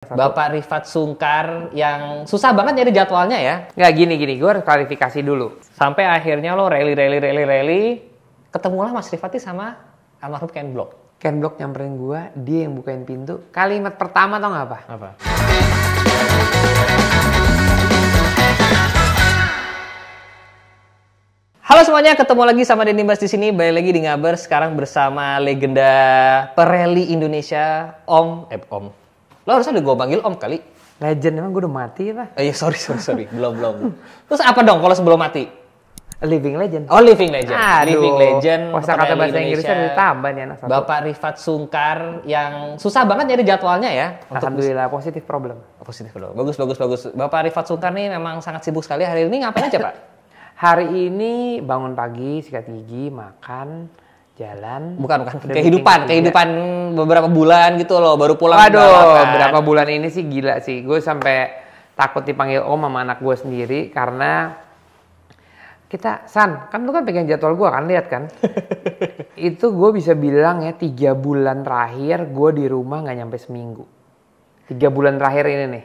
Bapak Rifat Sungkar yang susah banget nyari jadwalnya ya. Nggak gini, gue harus klarifikasi dulu. Sampai akhirnya lo rally, ketemulah Mas Rifat sama almarhum Ken Block. Ken Block nyamperin gue, dia yang bukain pintu. Kalimat pertama tau nggak apa? Apa? Halo semuanya, ketemu lagi sama Denny Bas di sini. Balik lagi di Ngaber sekarang bersama legenda pereli Indonesia, Om. Lo harusnya udah gue panggil Om kali. Legend, emang gue udah mati lah. Iya, sorry. Belum. Terus apa dong kalau sebelum mati? A living legend. Oh, living legend. Aduh, living legend. kosakata bahasa Inggrisnya ditambah nih anak satu. Bapak Rifat Sungkar yang susah banget nyari jadwalnya ya. Alhamdulillah, positif problem. Positif loh. Bagus. Bapak Rifat Sungkar nih memang sangat sibuk sekali. Hari ini ngapain aja, Pak? Hari ini bangun pagi, sikat gigi, makan, jalan. Bukan. Kehidupan beberapa bulan gitu loh, baru pulang. Waduh, berapa bulan ini sih gila sih. Gue sampai takut dipanggil Om sama anak gue sendiri karena kan lu kan pegang jadwal gue kan, lihat kan. Itu gue bisa bilang ya 3 bulan terakhir gue di rumah nggak nyampe seminggu. 3 bulan terakhir ini nih.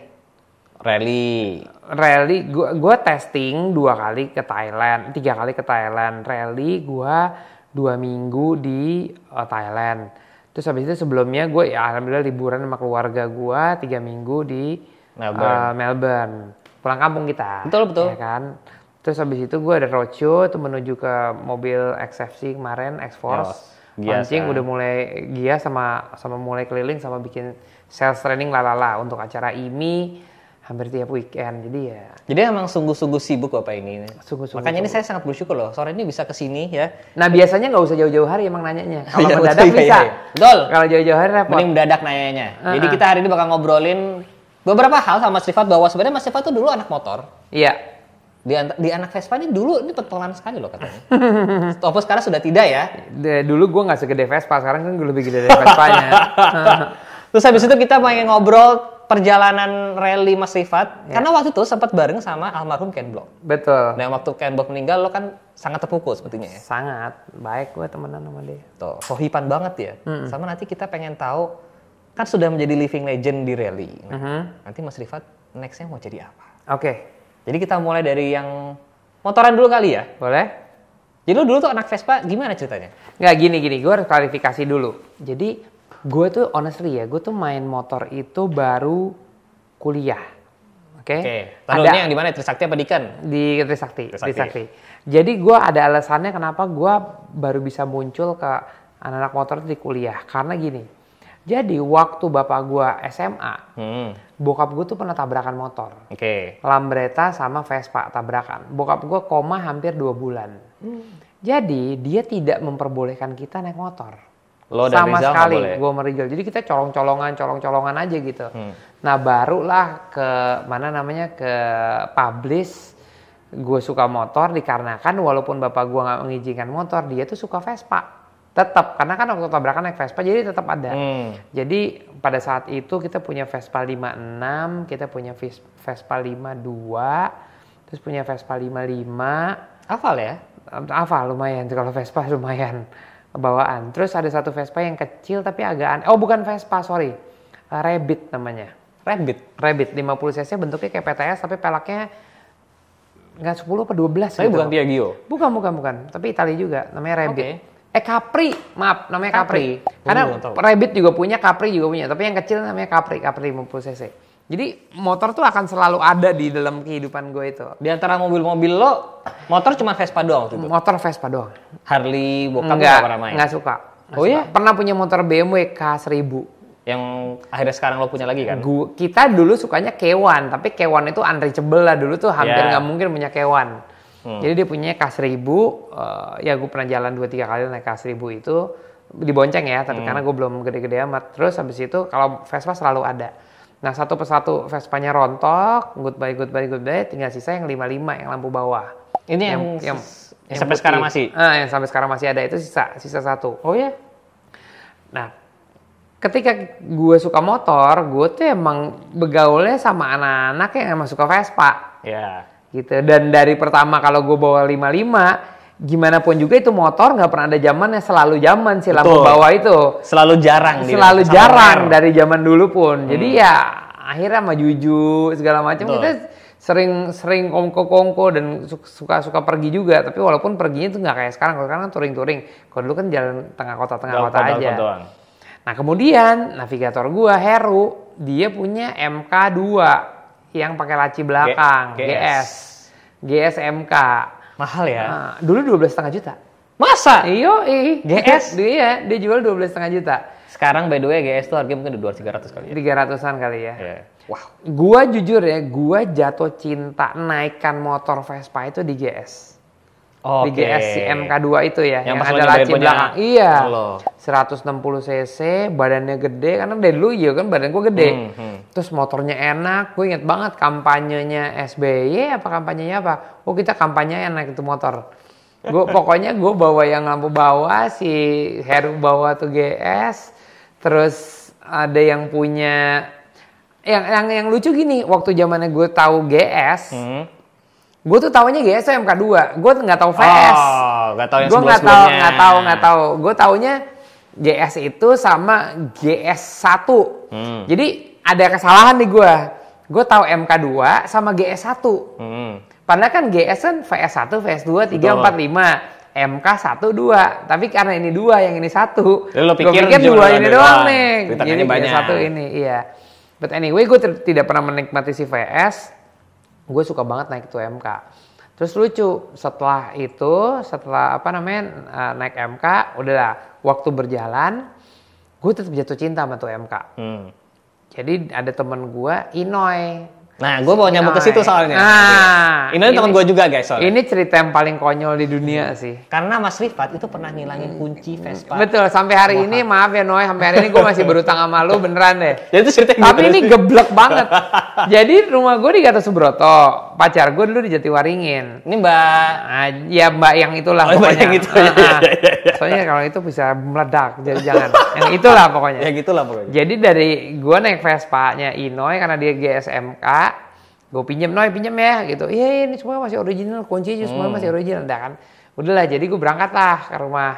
Rally, gue testing 2 kali ke Thailand, 3 kali ke Thailand. Rally gue 2 minggu di Thailand. Terus habis itu sebelumnya gue ya alhamdulillah liburan sama keluarga gue 3 minggu di Melbourne. Pulang kampung kita. Betul. Ya kan? Terus habis itu gue ada roadshow tuh menuju ke mobil XFC kemarin, X-Force. Mancing udah mulai gias sama mulai keliling sama bikin sales training lalala untuk acara IMI hampir tiap weekend. Jadi emang sungguh-sungguh sibuk Bapak ini. Makanya ini saya sangat bersyukur loh. Sore ini bisa kesini ya. Nah biasanya nggak usah jauh-jauh hari emang nanyanya. Kalau mendadak bisa. Iya. Betul. Kalau jauh-jauh hari repot. Mending mendadak nanyanya. Jadi kita hari ini bakal ngobrolin beberapa hal sama Mas Rifat bahwa sebenarnya Mas Rifat tuh dulu anak motor. Iya. Di anak Vespa ini dulu ini pentolan sekali loh katanya. Walaupun sekarang sudah tidak ya. Dulu gue nggak segede Vespa, sekarang kan gue lebih gede dari Vespanya. Terus habis itu kita pengen ngobrol perjalanan rally Mas Rifat. Ya. Karena waktu itu sempat bareng sama almarhum Ken Block. Betul. Dan waktu Ken Block meninggal lo kan sangat terpukul sepertinya ya. Sangat. Baik gue temenan sama dia. Tuh, sohipan banget ya. Sama nanti kita pengen tahu, kan sudah menjadi living legend di rally. Nanti Mas Rifat next-nya mau jadi apa? Oke. Jadi kita mulai dari yang motoran dulu kali ya? Boleh. Jadi lu dulu tuh anak Vespa gimana ceritanya? Nggak gini, gue harus klarifikasi dulu. Jadi gue tuh honestly ya, gue tuh main motor itu baru kuliah. Oke. Lalu ini yang di mana? Trisakti apa Diken? Di Trisakti. Jadi gue ada alasannya kenapa gue baru bisa muncul ke anak-anak motor di kuliah. Karena gini. Jadi waktu bapak gue SMA, bokap gue tuh pernah tabrakan motor. Lambretta sama Vespa tabrakan. Bokap gue koma hampir 2 bulan. Jadi dia tidak memperbolehkan kita naik motor. Lo dan sama Rizal sekali, gue sama Rizal. Jadi kita colong-colongan aja gitu. Nah barulah ke publish gue suka motor dikarenakan walaupun bapak gue nggak mengizinkan motor, dia tuh suka Vespa. Tetap, karena kan waktu tabrakan naik Vespa jadi tetap ada. Jadi pada saat itu kita punya Vespa 56, kita punya Vespa 52, terus punya Vespa 55. Hafal ya? Hafal lumayan, kalau Vespa lumayan bawaan. Terus ada satu Vespa yang kecil tapi agak aneh. Oh bukan Vespa, sorry. Rabbit namanya. Rabbit 50 cc bentuknya kayak PTS tapi pelaknya nggak 10 apa 12 tapi gitu. Bukan Piaggio? Bukan. Tapi Itali juga, namanya Rabbit. Capri, maaf, namanya Capri. Karena tahu. Rabbit juga punya, Capri juga punya. Tapi yang kecil namanya Capri 50 cc. Jadi motor tuh akan selalu ada di dalam kehidupan gue itu. Di antara mobil-mobil lo, motor cuma Vespa doang waktu itu? Motor Vespa doang. Harley, bokap nggak pernah main? Nggak suka. Ya? Pernah punya motor BMW K1000. Yang akhirnya sekarang lo punya lagi kan? Kita dulu sukanya K1, tapi K1 itu unreachable lah. Dulu tuh hampir nggak mungkin punya K1. Jadi dia punya K1000, ya gue pernah jalan 2-3 kali naik K1000 itu, dibonceng ya, tapi karena gue belum gede-gede amat. Terus habis itu kalau Vespa selalu ada. Nah satu persatu Vespanya rontok, goodbye, tinggal sisa yang 55 yang lampu bawah. Ini yang sampai sekarang masih? Yang sampai sekarang masih ada, itu sisa satu. Oh ya? Nah, ketika gue suka motor, gue tuh emang begaulnya sama anak-anak yang emang suka Vespa. Iya. Gitu. Dan dari pertama kalau gue bawa 55, gimana pun juga itu motor nggak pernah ada zamannya, selalu zaman si lampu bawah itu. Selalu jarang dari zaman dulu pun. Jadi ya akhirnya sama Juju segala macam kita sering kongko dan suka pergi juga. Tapi walaupun perginya tuh nggak kayak sekarang. Kalau sekarang kan touring. Kalau dulu kan jalan tengah kota aja. Nah kemudian navigator gua Heru dia punya MK2 yang pakai laci belakang, GS MK. Mahal ya? Nah, dulu 12,5 juta. Masa? Iyo, GS? dia jual 12,5 juta. Sekarang by the way GS tuh harganya mungkin udah 200-300 kali ya? 300-an kali ya. Yeah. Wow. Gua jujur ya, gua jatuh cinta naikkan motor Vespa itu di GS. Di GS si MK2 itu ya, yang ada laci belakang. Iya. 160 cc, badannya gede, karena dari dulu ya kan badan gua gede. Terus motornya enak, gue inget banget kampanyenya SBY apa kampanyenya apa? Oh kita kampanye naik itu motor. Pokoknya gue bawa yang lampu bawah, si Heru bawa tuh GS, terus ada yang punya yang lucu gini, waktu zamannya gue tahu GS, gue tuh taunya GS tuh MK2, gue nggak tahu VS. Nggak tahu yang gue nggak tahu. Gue taunya GS itu sama GS1. Jadi ada kesalahan nih gue. Gue tahu MK2 sama GS1. Padahal kan GS kan VS1, VS2, 3, 4, 5. MK 1, 2. Tapi karena ini 2, yang ini 1. Gue pikir 2 ini doang nih. Jadi banyak. 1 ini, iya. But anyway, gue tidak pernah menikmati si VS. Gue suka banget naik itu MK. Terus lucu, setelah naik MK, udahlah, waktu berjalan, gue tetap jatuh cinta sama tuh MK. Jadi ada temen gue, Inoy. Nah, gue mau nyambung ke situ soalnya. Ini teman gue juga guys soalnya. Ini cerita yang paling konyol di dunia sih. Karena Mas Rifat itu pernah ngilangin kunci Vespa. Betul, sampai hari ini maaf ya Noy, sampai hari ini gue masih berutang sama lu beneran deh. Jadi itu cerita tapi ini geblek banget. Jadi rumah gue di Gatot Subroto, pacar gue dulu di Jatiwaringin. Ini Mbak. Nah, ya Mbak yang itulah pokoknya. Yang itu. Soalnya kalau itu bisa meledak, jadi jangan. Yang itulah pokoknya. Ya gitulah pokoknya. Jadi dari gue naik Vespa-nya Inoy karena dia GSMK, gue pinjem ya gitu. Iya ini semua masih original, kunci semua masih original, dah kan. Udahlah, jadi gue berangkat lah ke rumah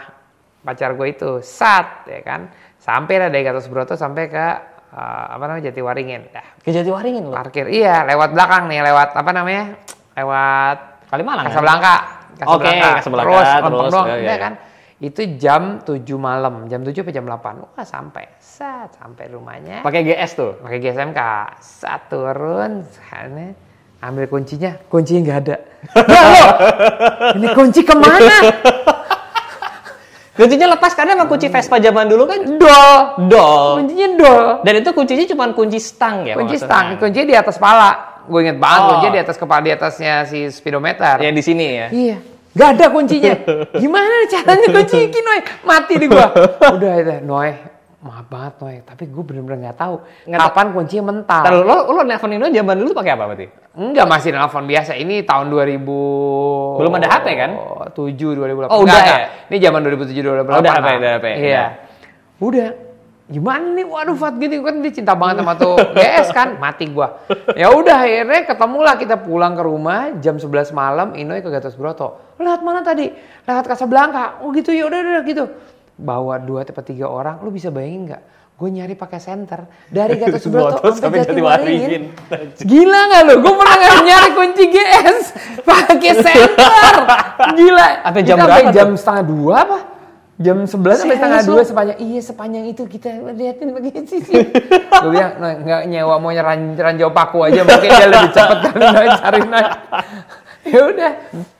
pacar gue itu, ya kan. Sampai lah dari Gatot Subroto sampai ke Jatiwaringin. Ke Jatiwaringin loh. Parkir, iya lewat belakang nih, lewat Kalimalang. Kasablanka. Oke, Kasablanka terus doang, ya kan. Itu jam 7 malam, jam 7 sampai jam 8. Wah, sampai rumahnya. Pakai GS tuh. Pakai GSMK. Turun, ambil kuncinya nggak ada. Ini kunci kemana? Kuncinya lepas karena emang kunci Vespa zaman dulu kan dol. Kuncinya dol. Dan itu kuncinya cuma kunci stang ya. Kunci stang, kuncinya di atas pala. Gue inget banget kuncinya di atas kepala, di atasnya si speedometer. Yang di sini ya. Iya. Gak ada kuncinya. Gimana caranya kunci ini, Noy? Mati di gua. Udah itu, Noy. Maaf banget, Noy. Tapi gue bener-bener gak tahu kapan kuncinya mental. Lo nelfon Ino zaman dulu pakai apa berarti? Enggak, masih nelfon biasa. Ini tahun 2000. Belum ada HP kan? 7, 2008. Oh, udah ya? Ini zaman 2007, 2008. Oh, udah HP. Iya. Udah. Gimana nih? Waduh, Fat gitu kan dia cinta banget sama tuh GS kan, mati gua. Ya udah akhirnya ketemulah, kita pulang ke rumah jam 11 malam, Inoy ke Gatot Subroto. Lewat mana tadi? Lewat Kasablanka. Oh gitu ya, udah gitu. Bawa 2 atau 3 orang, lu bisa bayangin nggak? Gue nyari pakai senter dari Gatot Subroto sampai Jatiwaringin. Gila nggak lu? Gue pernah nyari kunci GS pakai senter. Gila. Sampai jam berapa? Jam 1:30 apa? Jam 11 sampai 1:30 sepanjang itu kita liatin begini sih. Gue bilang nggak nyewa, mau ranjau paku aja mungkin dia lebih cepet kali cari naik. Ya udah.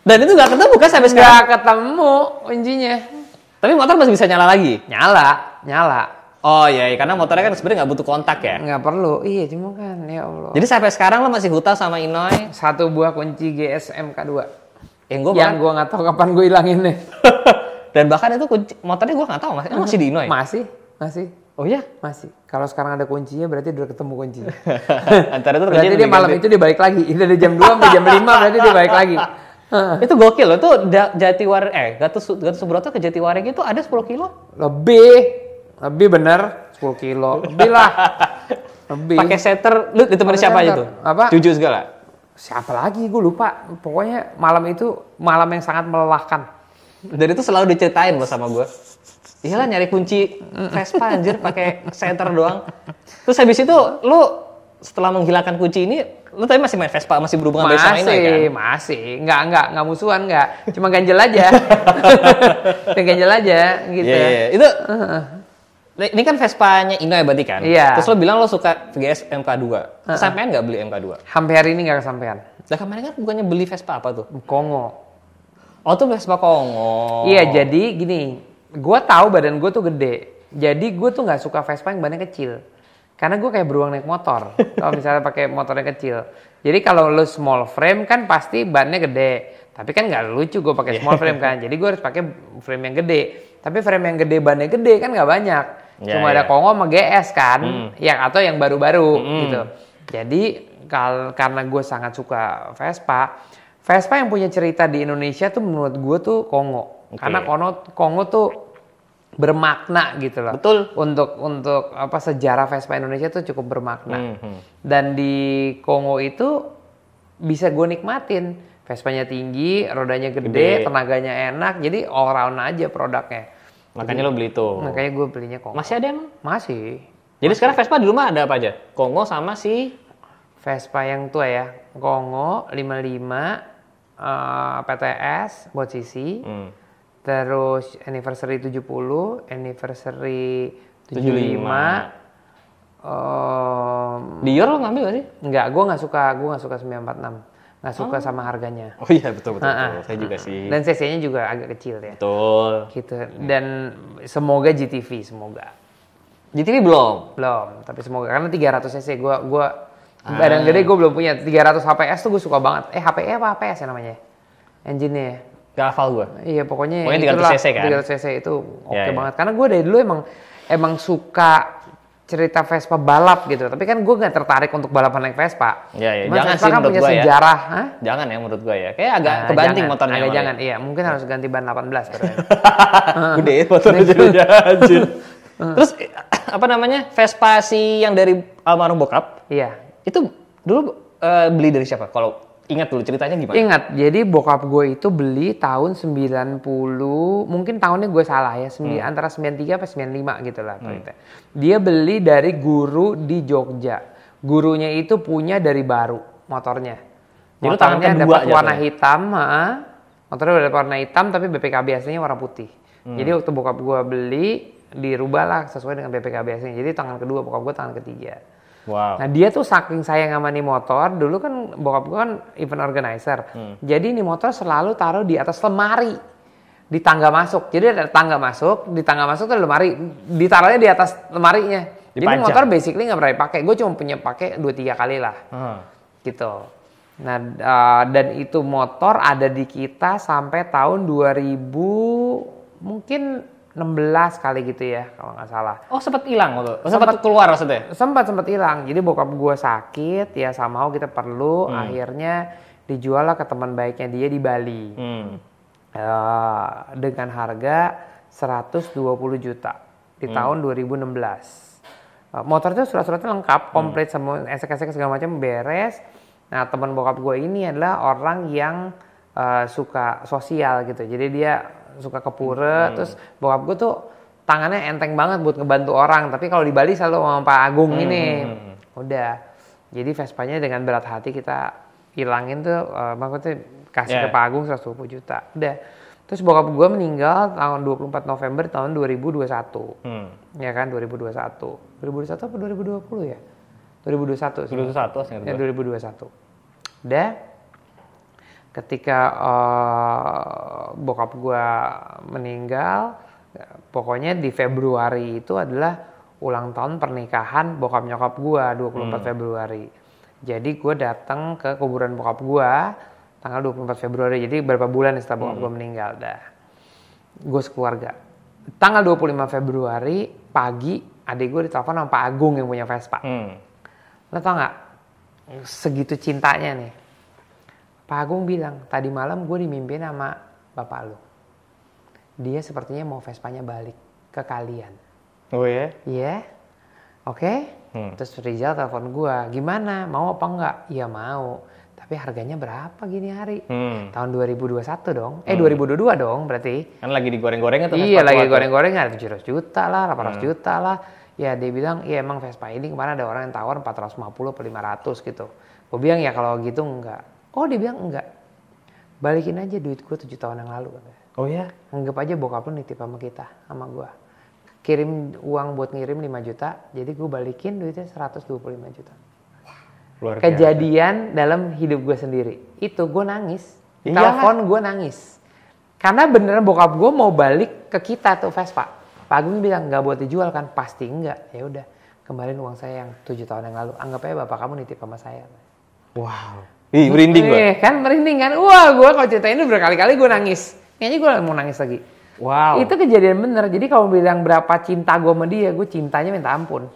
Dan itu nggak ketemu kan sampai sekarang? Nggak ketemu kuncinya. Tapi motor masih bisa nyala lagi? Nyala. Oh iya, karena motornya kan sebenarnya nggak butuh kontak ya? Nggak perlu. Iya, cuma kan ya Allah. Jadi sampai sekarang lo masih hutang sama Inoy? 1 buah kunci GS MK2. Yang gue nggak tahu kapan gue hilangin nih. Dan bahkan itu kunci motornya gue nggak tahu masih di Inoy. Masih. Oh iya, masih. Kalau sekarang ada kuncinya berarti udah ketemu kunci. Antara itu berarti dia malam itu dia balik lagi. Itu dari jam 2 sampai jam 5 berarti dia balik lagi. Itu gokil loh. Itu Gatot Subroto ke Jatiwaringin itu ada 10 kilo? Lebih bener 10 kilo. Lebih lah. Lebih. Pakai setter, lu ditemenin siapa aja tuh? Apa? Juju segala. Siapa lagi? Gue lupa. Pokoknya malam itu malam yang sangat melelahkan. Dan itu selalu diceritain loh sama gue. Iyalah nyari kunci Vespa anjir pakai senter doang. Terus habis itu lu setelah menghilangkan kunci ini, lu tadi masih main Vespa, masih berhubungan baik sama ini kan? Masih. Nggak musuhan, nggak. Cuma ganjel aja. Ganjel aja, gitu. Iya. Itu, ini kan Vespanya Ino ya berarti kan? Iya. Terus lo bilang lo suka VGS MK2. Kesampean nggak beli MK2? Sampai hari ini nggak kesampean. Lah kemarin kan bukannya beli Vespa apa tuh? Kongo. Oh tuh Vespa Kongo. Iya, jadi gini. Gue tahu badan gue tuh gede. Jadi gue tuh nggak suka Vespa yang bannya kecil. Karena gue kayak beruang naik motor. Kalau misalnya pakai motornya kecil. Jadi kalau lo small frame kan pasti bannya gede. Tapi kan nggak lucu gue pakai small frame kan. Jadi gue harus pakai frame yang gede. Tapi frame yang gede, bannya gede kan nggak banyak. Cuma ada Kongo sama GS kan. Yang atau yang baru-baru gitu. Jadi karena gue sangat suka Vespa. Vespa yang punya cerita di Indonesia tuh menurut gue tuh Kongo. Karena Kongo tuh bermakna gitu loh. Betul. Untuk apa sejarah Vespa Indonesia tuh cukup bermakna. Dan di Kongo itu bisa gue nikmatin. Vespanya tinggi, rodanya gede, tenaganya enak, jadi all round aja produknya. Makanya lo beli itu. Makanya gue belinya Kongo. Masih ada emang? Masih. Jadi sekarang Vespa di rumah ada apa aja? Kongo sama si Vespa yang tua ya. Kongo 55, PTS buat sisi. Terus anniversary 70, anniversary 75. Dior lo ngambil gak sih? Enggak, gue nggak suka 946. Nggak suka sama harganya. Oh iya betul. Saya juga sih. Dan cc-nya juga agak kecil ya. Betul. Gitu. Dan semoga GTV, semoga. GTV belum? Belum, tapi semoga. Karena 300 cc, gue badan gede gue belum punya. 300 HPS tuh gue suka banget. HPE apa HPS ya namanya? Engine-nya. Gak hafal gue. Iya, pokoknya 300 cc kan? 300 cc itu oke banget. Karena gue dari dulu emang suka cerita Vespa balap gitu. Tapi kan gue nggak tertarik untuk balapan naik Vespa. Iya. Jangan Jangan Vespa sih kan menurut punya gue sejarah. ya. Jangan ya menurut gue ya. Kayak agak kebanting motornya. Agak jangan, iya. Mungkin harus ganti ban 18 baru. Gede motornya jadi anjir. Terus apa namanya Vespa si yang dari almarhum bokap? Iya. Itu dulu beli dari siapa? Kalau ingat dulu ceritanya gimana? Ingat, jadi bokap gue itu beli tahun 90, mungkin tahunnya gue salah ya, antara 93 apa 95 gitu lah. Dia beli dari guru di Jogja. Gurunya itu punya dari baru motornya. Motornya dapat warna hitam, motornya udah warna hitam tapi BPKB aslinya warna putih. Jadi waktu bokap gue beli, dirubah lah sesuai dengan BPKB aslinya. Jadi tangan kedua, bokap gue tangan ketiga. Wow. Nah dia tuh saking sayang sama nih motor, dulu kan bokap gue kan event organizer. Jadi nih motor selalu taruh di atas lemari. Di tangga masuk. Jadi ada tangga masuk, di tangga masuk tuh lemari. Ditaruhnya di atas lemarinya. Jadi motor basically gak pernah dipakai. Gue cuma punya pakai 2-3 kali lah. Gitu. Nah dan itu motor ada di kita sampai tahun 2000 mungkin 16 kali gitu ya kalau nggak salah. Oh sempat hilang tuh? Sempat keluar maksudnya? Sempat hilang. Jadi bokap gue sakit ya somehow kita perlu. Akhirnya dijual lah ke teman baiknya dia di Bali. Dengan harga 120 juta di tahun 2016. Motor itu surat-suratnya lengkap, komplit semua, esek-esek segala macam beres. Nah teman bokap gue ini adalah orang yang suka sosial gitu. Jadi dia suka ke pura, terus bokap gue tuh tangannya enteng banget buat ngebantu orang. Tapi kalau di Bali selalu sama Pak Agung ini. Udah. Jadi Vespanya dengan berat hati kita hilangin tuh, maksudnya kasih ke Pak Agung 120 juta. Udah. Terus bokap gue meninggal tahun 24 November tahun 2021. Ya kan, 2021. 2021 apa 2020 ya? 2021. 2021 ya, 2021. Udah. Ketika bokap gue meninggal, pokoknya di Februari itu adalah ulang tahun pernikahan bokap nyokap gue 24 Februari. Jadi gue datang ke kuburan bokap gue tanggal 24 Februari. Jadi berapa bulan setelah bokap gue meninggal dah. Gue sekeluarga. Tanggal 25 Februari pagi adik gue ditelepon sama Pak Agung yang punya Vespa. Lo tau gak? Segitu cintanya nih. Pak Agung bilang, tadi malam gue dimimpin sama bapak lo. Dia sepertinya mau Vespanya balik ke kalian. Oh ya? Iya. Oke. Terus Rizal telepon gue, gimana? Mau apa enggak? Iya mau. Tapi harganya berapa gini hari? Tahun 2021 dong. 2022 dong berarti. Kan lagi digoreng-goreng atau Iya lagi goreng-goreng ada 700 juta lah, 800 juta lah. Ya dia bilang, ya emang Vespa ini kemarin ada orang yang tawar 450 atau 500 gitu. Gue bilang ya kalau gitu enggak. Oh dia bilang enggak. Balikin aja duit gue 7 tahun yang lalu. Oh ya? Anggap aja bokap lu nitip sama kita, sama gue. Kirim uang buat ngirim 5 juta, jadi gue balikin duitnya 125 juta. Luar biasa. Kejadian dalam hidup gue sendiri. Itu gue nangis. Iya. Telepon gue nangis. Karena beneran bokap gue mau balik ke kita tuh Vespa. Pak Agung bilang nggak buat dijual kan? Pasti enggak. Ya udah, kembaliin uang saya yang 7 tahun yang lalu. Anggap aja bapak kamu nitip sama saya. Wow. Ih, merinding gue. Kan merinding kan? Wah, gue kalau ceritain ini berkali-kali gue nangis. Kayaknya gue mau nangis lagi. Wow. Itu kejadian bener. Jadi kalau bilang berapa cinta gue sama dia, gue cintanya minta ampun.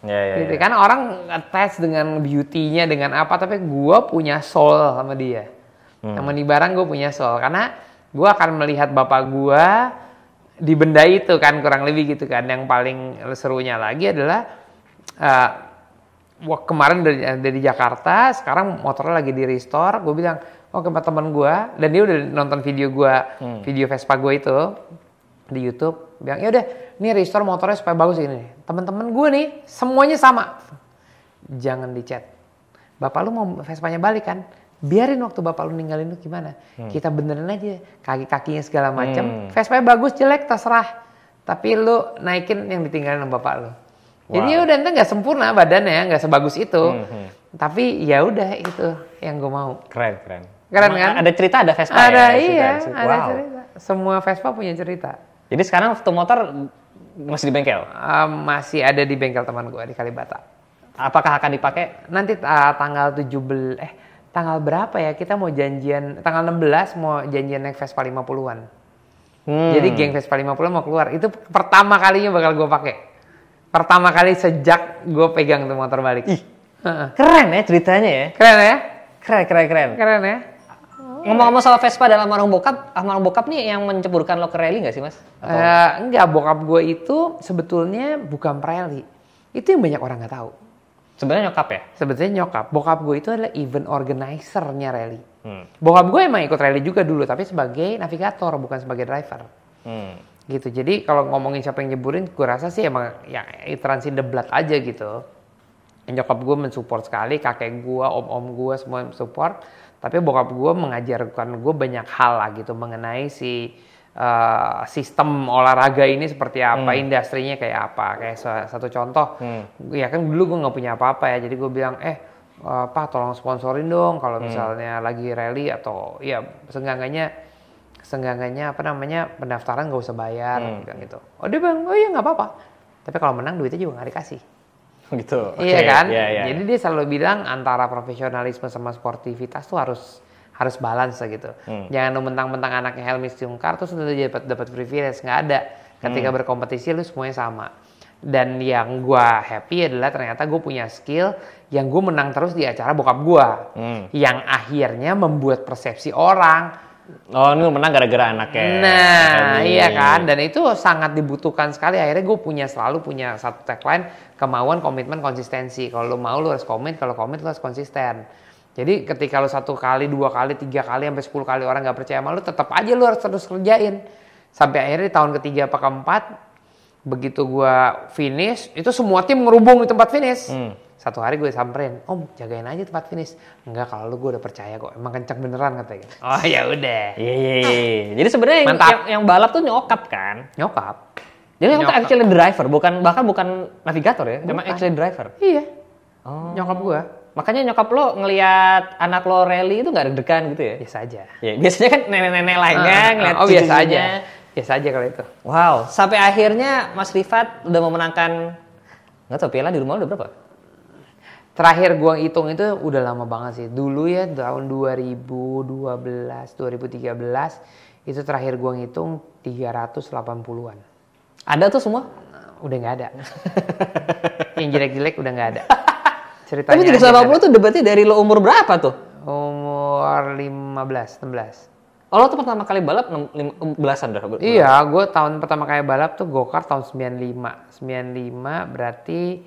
Ya. Gitu kan orang attach dengan beauty-nya, dengan apa, tapi gue punya soul sama dia. Sama nih barang gue punya soul. Karena gue akan melihat bapak gue di benda itu kan, kurang lebih gitu kan. Yang paling serunya lagi adalah kemarin dari Jakarta, sekarang motornya lagi di restore. Gue bilang, ke teman gue, dan dia udah nonton video gue, video Vespa gue itu di YouTube. Bilang, ya udah, ini restore motornya supaya bagus ini. Teman-teman gue nih, semuanya sama. Jangan dicat. Bapak lu mau Vespanya balik kan? Biarin waktu bapak lu ninggalin lu gimana. Kita benerin aja kaki-kakinya segala macam. Vespanya bagus, jelek, terserah. Tapi lu naikin yang ditinggalin sama bapak lu. Jadi udah ente nggak sempurna badannya, nggak sebagus itu. Tapi ya udah itu yang gue mau. Keren. Keren kan? Ada cerita, ada Vespa ada, ya? Iya, ada cerita. Semua Vespa punya cerita. Jadi sekarang tuh motor masih di bengkel? Masih ada di bengkel teman gue di Kalibata. Apakah akan dipakai? Nanti tanggal berapa ya? Kita mau janjian, tanggal 16 mau janjian naik Vespa 50-an. Jadi geng Vespa 50 mau keluar. Itu pertama kalinya bakal gue pakai. Pertama kali sejak gue pegang tuh motor balik. Ih, keren ya ceritanya ya? Keren ya? Keren. Keren ya? Ngomong-ngomong soal Vespa dan almarhum bokap nih yang menceburkan lo ke rally nggak sih mas? Enggak, bokap gue itu sebetulnya bukan rally. Itu yang banyak orang nggak tahu. Sebenarnya nyokap ya? Sebetulnya nyokap. Bokap gue itu adalah event organizer-nya rally. Bokap gue emang ikut rally juga dulu, tapi sebagai navigator, bukan sebagai driver. Gitu. Jadi kalau ngomongin siapa yang nyeburin, gue rasa sih emang ya transit the blood aja gitu. Nyokap gue mensupport sekali, kakek gue, om-om gue semua support. Tapi bokap gue mengajarkan gue banyak hal lah gitu mengenai si sistem olahraga ini seperti apa, industrinya kayak apa. Kayak satu contoh, ya kan dulu gue nggak punya apa-apa ya, jadi gue bilang, Pak tolong sponsorin dong kalau misalnya lagi rally atau ya senggangannya pendaftaran nggak usah bayar, bilang gitu. Oh dia bilang, oh iya nggak apa-apa. Tapi kalau menang duitnya juga nggak dikasih. Gitu. Iya kan? Yeah. Jadi dia selalu bilang antara profesionalisme sama sportivitas tuh harus balance gitu. Jangan lu mentang-mentang anaknya Helmi Stungkar terus udah dapat privilege, nggak ada. Ketika berkompetisi lu semuanya sama. Dan yang gua happy adalah ternyata gue punya skill yang gue menang terus di acara bokap gua. Yang akhirnya membuat persepsi orang. Oh ini menang gara-gara anaknya. Nah iya kan, dan itu sangat dibutuhkan sekali. Akhirnya gue selalu punya satu tagline, kemauan, komitmen, konsistensi. Kalau lo mau lo harus komit, kalau komit lo harus konsisten. Jadi ketika lo 1 kali, 2 kali, 3 kali, sampai 10 kali orang gak percaya sama lo, tetap aja lo harus terus kerjain. Sampai akhirnya di tahun ketiga apa keempat, begitu gue finish, itu semua tim ngerubung di tempat finish. Satu hari gue samperin, Om jagain aja tempat finish. Enggak, kalau lu gue udah percaya kok, emang kencang beneran katanya. Oh ya udah. Iya. Jadi sebenarnya yang balap tuh nyokap kan? Nyokap. Jadi itu actually driver, bukan navigator ya, memang actually driver. Iya. Oh. Nyokap gue. Makanya nyokap lo ngelihat anak lo rally itu nggak deg-degan gitu ya? Biasa aja. Ya, biasanya kan nenek-nenek lainnya ngeliat biasa aja. Biasa aja kalau itu. Wow, sampai akhirnya Mas Rifat udah memenangkan, nggak tahu piala di rumah lo udah berapa? Terakhir gua hitung itu udah lama banget sih. Dulu ya tahun 2012, 2013 itu terakhir gua ngitung 380-an. Ada tuh semua? Udah nggak ada. Yang jelek-jelek udah nggak ada. Ceritanya. Tapi 380 tuh debatnya dari lo umur berapa tuh? Umur 15, 16. Oh lo tuh pertama kali balap 15-an dah? Iya, gue tahun pertama kali balap tuh go-kart tahun 95. 95 berarti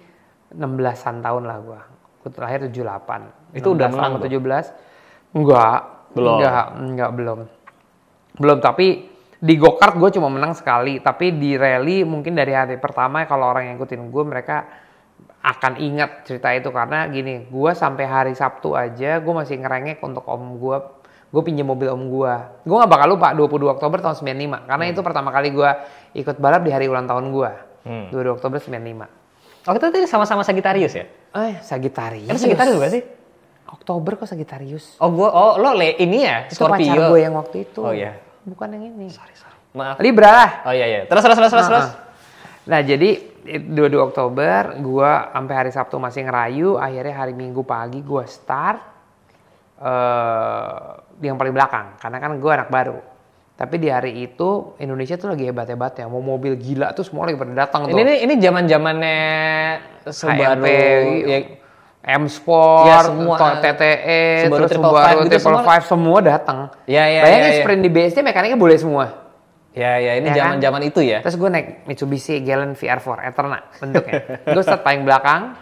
16-an tahun lah gue. Gue terakhir 78. Itu udah menang 17? Enggak. Belum, tapi Di go-kart gue cuma menang sekali, tapi di rally mungkin dari hari pertama kalau orang yang ikutin gue mereka akan ingat cerita itu karena gini, gue sampai hari Sabtu aja gue masih ngerengek untuk om gue pinjam mobil om gue gak bakal lupa 22 Oktober tahun 95 karena itu pertama kali gue ikut balap di hari ulang tahun gue, 22 Oktober 95. Oh kita tadi sama-sama Sagittarius ya? Sagittarius. Itu Sagittarius bukan sih? Oktober kok Sagittarius? Lo ini ya? Itu pacar gue yang waktu itu. Oh iya. Bukan yang ini. Sorry. Maaf. Libra lah. Oh iya. Terus. Nah jadi 22 Oktober gue sampai hari Sabtu masih ngerayu. Akhirnya hari Minggu pagi gue start yang paling belakang. Karena kan gue anak baru. Tapi di hari itu Indonesia tuh lagi hebat-hebatnya. Mau mobil gila tuh semua lagi pada datang tuh. Ini zaman-zamannya Subaru, ya, M Sport, ya, semua, TTE, Subaru terus Subaru Triple Five semua datang. Bayangin sprint di BSD mekaniknya boleh semua. Ya ini zaman-zaman itu ya. Terus gue naik Mitsubishi Galant VR4 Eterna bentuknya. Gue start paling belakang.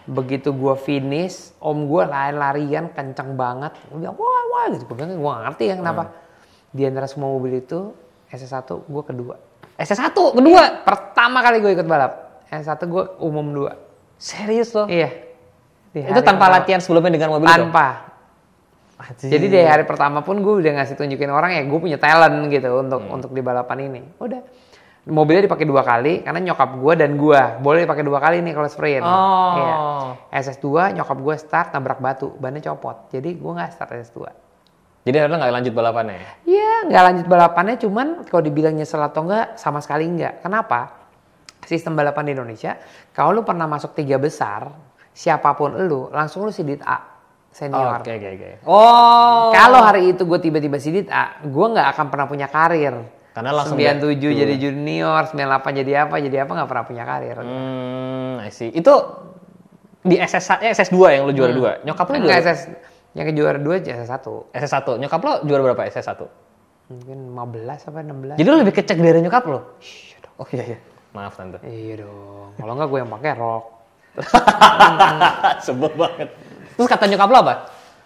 Begitu gue finish, om gue lari-larian kenceng banget. Gue bilang wah gitu. Gue bilang gue gak ngerti ya kenapa. Di antara semua mobil itu, SS1 gue kedua. SS1 kedua? Pertama kali gue ikut balap. SS1 gue umum 2. Serius loh? Iya. Itu tanpa latihan sebelumnya dengan mobil itu? Tanpa. Jadi dari hari pertama pun gue udah ngasih tunjukin orang ya gue punya talent gitu untuk di balapan ini. Udah. Mobilnya dipakai 2 kali karena nyokap gue dan gue boleh dipakai 2 kali nih kalau sprint. Oh. Iya. SS2 nyokap gue start nabrak batu, bannya copot. Jadi gue nggak start SS2. Jadi akhirnya nggak lanjut balapannya? Iya, nggak lanjut balapannya, cuman kalau dibilang nyesel atau enggak, sama sekali enggak. Kenapa? Sistem balapan di Indonesia, kalau lu pernah masuk 3 besar, siapapun lu, langsung lu sidit A, senior. Oke. Oh. Kalau hari itu gue tiba-tiba sidit A, gue nggak akan pernah punya karir. Karena langsung 97 jadi junior, 98 jadi apa nggak pernah punya karir. I see. Itu di SS2 yang lu juara 2. Nyokap lu juara? Yang ke juara 2 SS1. SS1. Nyokap lo juara berapa SS1? Mungkin 15 apa 16. Jadi lo lebih kecek dari nyokap lo? Oh iya. Maaf tante. Iya dong. Kalau enggak gue yang pakai rok. Sebel banget. Terus kata nyokap lo apa?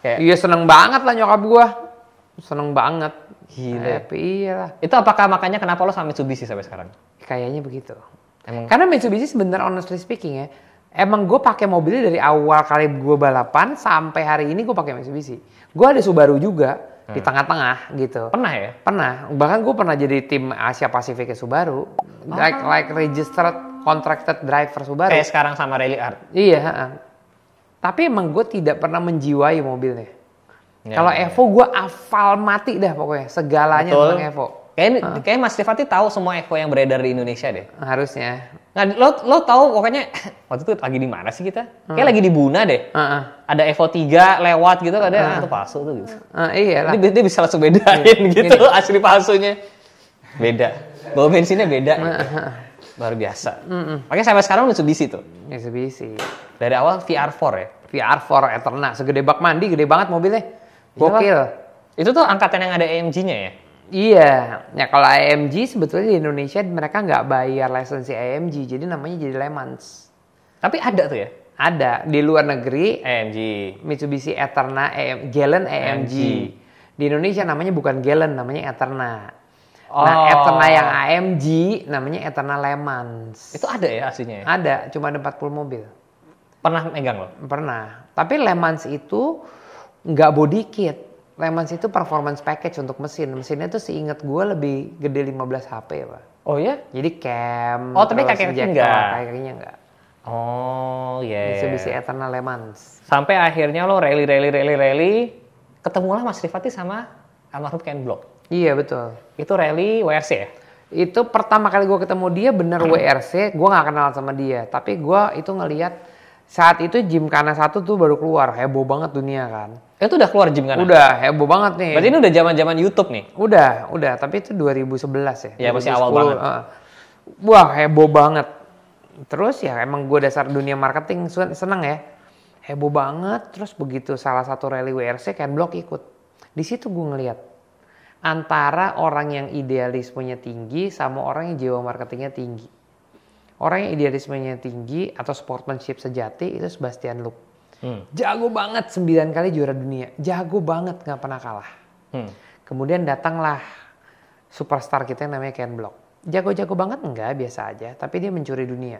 Iya seneng banget lah nyokap gue. Seneng banget. Gila. Happy iyalah. Itu apakah makanya kenapa lo sama Mitsubishi sampai sekarang? Kayaknya begitu. Emang? Karena Mitsubishi sebenarnya honestly speaking ya. Emang gue pakai mobilnya dari awal kali gue balapan sampai hari ini gue pakai Mitsubishi. Gue ada Subaru juga di tengah-tengah gitu. Pernah ya? Pernah. Bahkan gue pernah jadi tim Asia Pasifik Subaru. Like registered contracted driver Subaru. Kayak sekarang sama Rally Art. Iya. Tapi emang gue tidak pernah menjiwai mobilnya. Kalau Evo gue hafal mati dah pokoknya. Segalanya tentang Evo. Kayaknya Mas Rifati tahu semua Evo yang beredar di Indonesia deh. Harusnya. Nah, lo tahu pokoknya waktu itu lagi di mana sih kita? Kayak lagi di Buna deh. Ada Evo 3 lewat gitu, ada itu palsu tuh gitu. Iya lah. Dia bisa langsung bedain gitu asli palsunya. Beda. Bawa bensinnya beda. Luar biasa. Makanya sampai sekarang Mitsubishi tuh. Mitsubishi. Dari awal VR4 ya? VR4 Eterna. Segede bak mandi, gede banget mobilnya. Gokil. Itu tuh angkatan yang ada AMG-nya ya? Iya, ya kalau AMG sebetulnya di Indonesia mereka nggak bayar lisensi AMG, jadi namanya jadi Le Mans. Tapi ada tuh ya? Ada di luar negeri. AMG. Mitsubishi Eterna, Galant AMG. Di Indonesia namanya bukan Galant, namanya Eterna. Nah, Eterna yang AMG namanya Eterna Le Mans. Itu ada ya aslinya? Ya? Ada, cuma ada 40 mobil. Pernah megang lo? Pernah. Tapi Le Mans itu nggak body kit. Le Mans itu performance package untuk mesin. Mesinnya tuh seingat gue lebih gede 15 HP Pak. Oh ya? Jadi cam. Oh tapi kaki-kaki enggak? Kaki-kakinya enggak. Oh iya. Mitsubishi Eterna Le Mans. Sampai akhirnya lo rally. Ketemulah Mas Rifati sama almarhum Ken Block. Iya betul. Itu rally WRC ya? Itu pertama kali gue ketemu dia bener WRC. Gue gak kenal sama dia. Tapi gue itu ngelihat saat itu Gymkhana 1 tuh baru keluar. Heboh banget dunia kan. Itu udah keluar Gymkhana? Udah, heboh banget nih. Berarti ini udah zaman-zaman YouTube nih? Udah. Tapi itu 2011 ya. Ya masih awal banget. Wah, heboh banget. Terus ya emang gue dasar dunia marketing seneng ya. Heboh banget. Terus begitu salah satu rally WRC Ken Block ikut. Di situ gue ngeliat antara orang yang idealismenya tinggi sama orang yang jiwa marketingnya tinggi. Orang yang idealismenya tinggi atau sportsmanship sejati itu Sebastian Loeb. Jago banget 9 kali juara dunia. Jago banget, gak pernah kalah. Kemudian datanglah superstar kita yang namanya Ken Block. Jago-jago banget enggak, biasa aja, tapi dia mencuri dunia.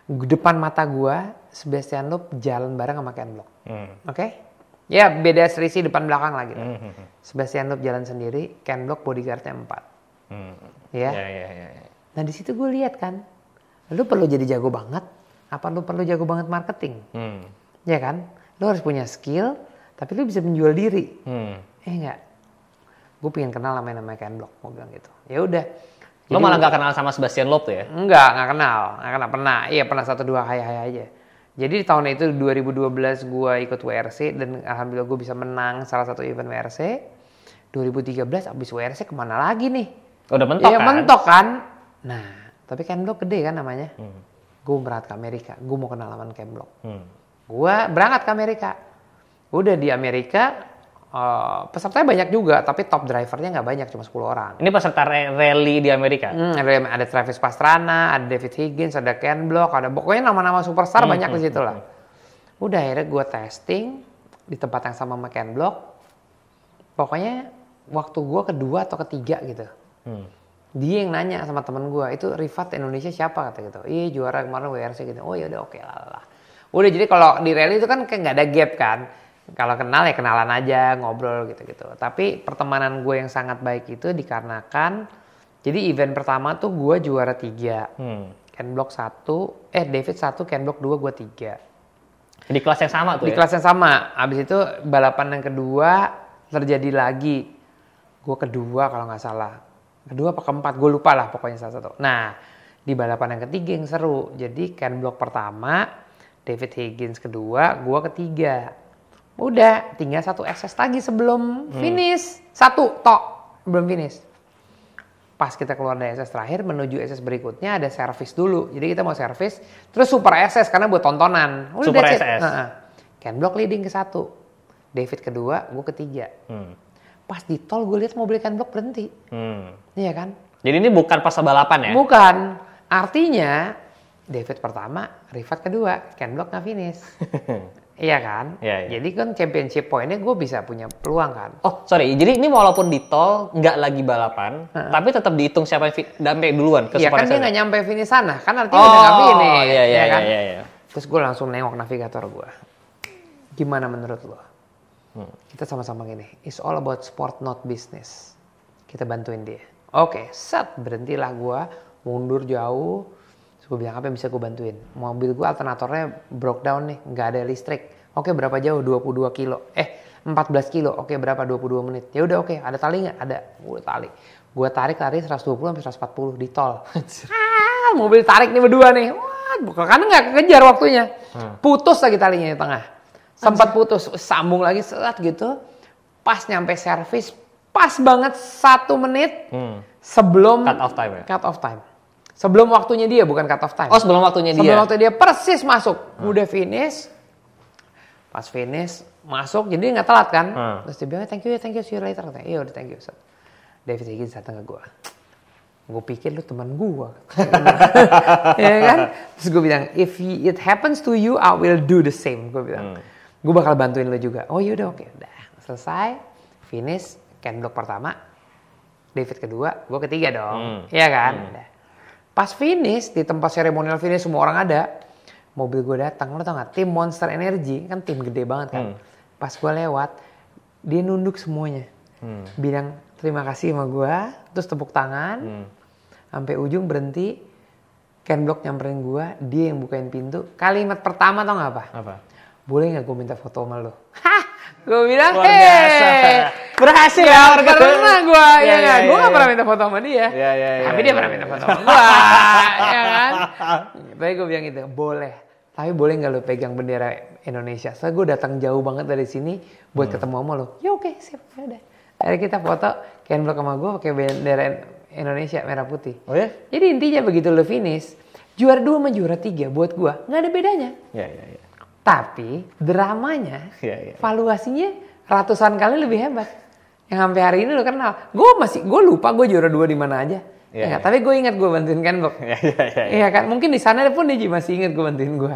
Depan mata gua, Sebastian Loeb jalan bareng sama Ken Block. Oke? Ya beda selisih depan belakang lah gitu. Sebastian Loeb jalan sendiri, Ken Block bodyguardnya 4. Ya. Nah di situ gue lihat kan, lu perlu jadi jago banget, apa lu perlu jago banget marketing? Ya kan? Lu harus punya skill, tapi lu bisa menjual diri. Enggak. Gue pengen kenal sama yang namanya Ken Block, mau bilang gitu. Ya udah. Lo malah gak kenal sama Sebastian Loeb tuh ya? Enggak kenal. Pernah. Iya, pernah 1-2 hai-hai aja. Jadi di tahun itu 2012 gue ikut WRC dan alhamdulillah gue bisa menang salah satu event WRC. 2013 abis WRC kemana lagi nih? Udah mentok ya, kan? mentok kan. Nah, tapi Ken Block gede kan namanya. Gue berangkat ke Amerika. Gue mau kenal sama Ken Block. Gue berangkat ke Amerika. Udah di Amerika, pesertanya banyak juga, tapi top drivernya nggak banyak, cuma 10 orang. Ini peserta rally di Amerika? Ada Travis Pastrana, ada David Higgins, ada Ken Block, ada pokoknya nama-nama superstar banyak di situ lah. Udah akhirnya gue testing di tempat yang sama Ken Block. Pokoknya waktu gue kedua atau ketiga gitu. Dia yang nanya sama temen gue, itu Rifat Indonesia siapa kata gitu. Iya juara kemarin WRC gitu. Oh ya udah oke lah. Udah jadi kalau di rally itu kan kayak nggak ada gap kan. Kalau kenal ya kenalan aja, ngobrol gitu-gitu. Tapi pertemanan gue yang sangat baik itu dikarenakan, jadi event pertama tuh gue juara 3. Ken Block 1, David 1, Ken Block 2, gue 3. Di kelas yang sama tuh Di kelas yang sama. Abis itu balapan yang kedua terjadi lagi. Gue kedua kalau nggak salah. Kedua apa keempat, gue lupa lah pokoknya salah satu. Nah, di balapan yang ketiga yang seru. Jadi Ken Block pertama, David Higgins kedua, gue ketiga. Udah, tinggal 1 SS lagi sebelum finish. 1 tok, belum finish. Pas kita keluar dari SS terakhir, menuju SS berikutnya ada servis dulu. Jadi kita mau servis, terus super SS karena buat tontonan. Udah super SS. Ken Block leading ke 1. David kedua, gue ketiga. Pas di tol gue lihat mobil Ken Block berhenti. Iya kan? Jadi ini bukan pas balapan ya? Bukan. Artinya, David pertama, Rifat kedua, Ken Block nggak finish. Iya kan? Iya. Jadi kan championship point-nya gue bisa punya peluang kan. Oh sorry, jadi ini walaupun di tol nggak lagi balapan, tapi tetap dihitung siapa yang sampai duluan ke Iya super kan dia SS. nggak nyampe finish sana, kan artinya udah nggak finish. Iya, kan? iya. Terus gue langsung nengok navigator gue. Gimana menurut lo? Kita sama-sama gini, it's all about sport not business. Kita bantuin dia. Oke, berhentilah gue, mundur jauh. Gue bilang apa yang bisa gue bantuin? Mobil gue alternatornya broke down nih, nggak ada listrik. Oke berapa jauh? 22 kilo. 14 kilo. Oke berapa? 22 menit. Ya udah oke. Ada tali nggak? Ada. Gue tarik. Gue tarik 120 sampai 140 di tol. Mobil tarik nih berdua nih. Wah, karena nggak kekejar waktunya. Putus lagi talinya di tengah. Sempat putus, sambung lagi selat gitu. Pas nyampe servis, pas banget 1 menit sebelum Cut off time ya? Cut off time. Sebelum waktunya dia, bukan cut off time. Oh, sebelum waktunya dia? Sebelum waktu dia persis masuk. Udah finish. Pas finish, masuk. Jadi dia nggak telat kan. Terus dia bilang, thank you, see you later. Iya udah thank you. David Higgins datang ke gue. Gue pikir lu teman gue. Ya kan? Terus gue bilang, if it happens to you, I will do the same. Gue bilang, gue bakal bantuin lu juga. Oh yaudah oke. Udah selesai, finish, Ken Block pertama. David kedua, gue ketiga dong. Iya kan? Udah. Pas finish, di tempat seremonial finish semua orang ada, mobil gue datang, lo tau gak? Tim Monster Energy, kan tim gede banget kan. Pas gue lewat, dia nunduk semuanya. Bilang terima kasih sama gue, terus tepuk tangan, sampai ujung berhenti, Ken Block nyamperin gue, dia yang bukain pintu. Kalimat pertama tau gak apa? Apa? Boleh gak gue minta foto sama lo? Hah! Gue bilang, berhasil ya, pernah gue, ya kan? Gue gak pernah minta foto sama dia. Tapi dia pernah minta foto sama gue, ya kan? Tapi gue bilang gitu, boleh. Tapi boleh gak lo pegang bendera Indonesia? Soalnya gue datang jauh banget dari sini buat ketemu sama lo. Ya oke, siap, yaudah. Akhirnya kita foto, Ken Block sama gue pakai bendera Indonesia merah putih. Oh ya? Jadi intinya begitu lo finish, juara 2 sama juara 3 buat gue gak ada bedanya. Iya. Tapi dramanya, valuasinya ratusan kali lebih hebat. Yang sampai hari ini lo kenal. Gue lupa gue juara 2 di mana aja. Ya, tapi gue ingat gue bantuin Ken Block. Iya kan, mungkin di sana pun dia masih ingat gue bantuin gue.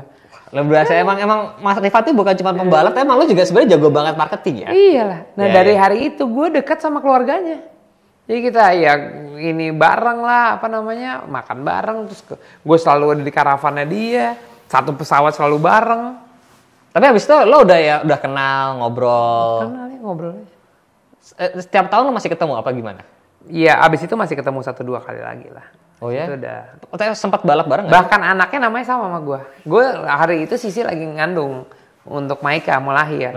Lo berasa emang Mas Rifat itu bukan cuma pembalap, emang lo juga sebenarnya jago banget marketing ya? Iyalah. Nah dari hari itu gue dekat sama keluarganya. Jadi kita ya ini bareng lah, apa namanya, makan bareng. Terus gue selalu ada di karavannya dia, satu pesawat selalu bareng. Tapi habis itu lo udah kenal, ngobrol. Kenal ya, ngobrol. Setiap tahun lo masih ketemu apa gimana? Iya, abis itu masih ketemu 1-2 kali lagi lah. Oh ya? Itu udah. Sempat balap bareng nggak? Bahkan anaknya namanya sama sama gue. Gue hari itu Sisi lagi ngandung untuk Maika mau lahir.